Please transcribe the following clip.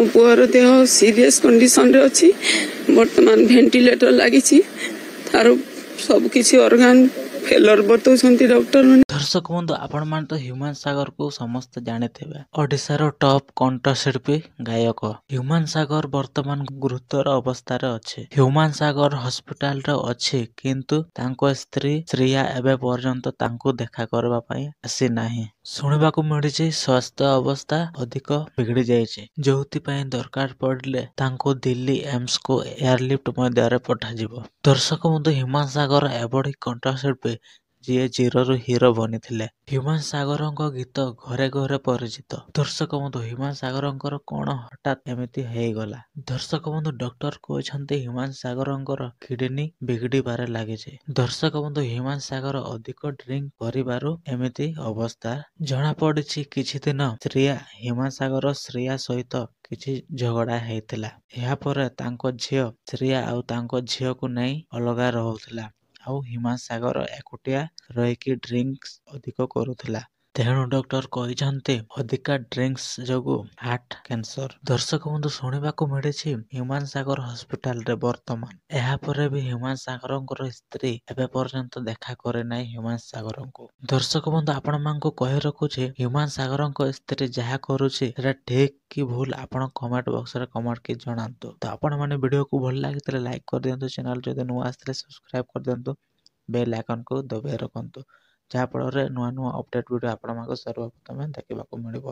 मो पुअर देह serious condition रे अछि वर्तमान वेंटिलेटर लागिछि तार सब किछि ऑर्गन फेलर बतौछंती डॉक्टर माने। दर्शक बंधु आपण मान तो ह्यूमान सागर को समस्त जानिथिबे ओडिसा रो टॉप कंठशिल्पी गायक ह्यूमान सागर वर्तमान गुरुतर अवस्था रे अछि। ह्यूमान सागर हॉस्पिटल रे अछि किंतु तांको स्त्री श्रेया एबे पर्यंत तांको देखा करबा पई आसी नाही। सुनिबाकू मिलिछि स्वास्थ्य अवस्था अधिक बिगड़ी जाइछि जोथि पई दरकार पड़ले तांको दिल्ली एम्स को एयरलिफ्ट मध्यरे पठाजिबो। दर्शक बंधु ह्यूमान सागर एबडी कंठशिल्पी जीए जीरो रु हीरो बनिथिले। ह्यूमान सागरଙ୍କ गीत घरे घरे परिचित। दर्शक बंधु ह्यूमान सागरଙ୍କର कौन हठात एमिति हेगला। दर्शक बंधु डॉक्टर कहछन्ते ह्यूमान सागरଙ୍କର किडनी बिगड़ी बारे लागिছে। दर्शक बंधु ह्यूमान सागर अधिक ड्रिंक करिबारु एमिति अवस्था जणा पड़िछि। किछि दिन श्रेया ह्यूमान सागर श्रेया सहित किछि झगड़ा हेतिला। ଏହା ପରେ ତାଙ୍କ ଝିଅ ଶ୍ରେୟା ଆଉ ତାଙ୍କ ଝିଅକୁ ନେଇ ଅଲଗା ରହୁଥିଲା ଆଉ ह्यूमान सागर एकुटिया रहीकि ड्रिंक्स अधिक करुथिला। तेणु डॉक्टर कहछन्ते अधिका ड्रिंक्स जोगु हार्ट कैंसर। दर्शक बंधु सुनिबाकू मिलिछि ह्यूमान सागर हॉस्पिटल रे वर्तमान ଏହା ପରେ भी ह्यूमान सागरଙ୍କର स्त्री एबे पर्यंत देखा करे नाही ह्यूमान सागरଙ୍କୁ। दर्शक बंधु आपण मानकू कहि रखुछि ह्यूमान सागरଙ୍କ स्त्री जहा करूछि सेटा ठीक कि भूल आपण कमेंट बॉक्स रे कमेंट के जणांतु। तो आपण माने वीडियो को भल लागितले लाइक कर दियंतु, चैनल जदि नुआ आस्ते सब्सक्राइब कर दियंतु, बेल आइकन को दबाइ रखंतु जहा फल नुआ नुआ अपडेट वीडियो आपण मानकू सर्वप्रथम देखिबाकू मिलिबो।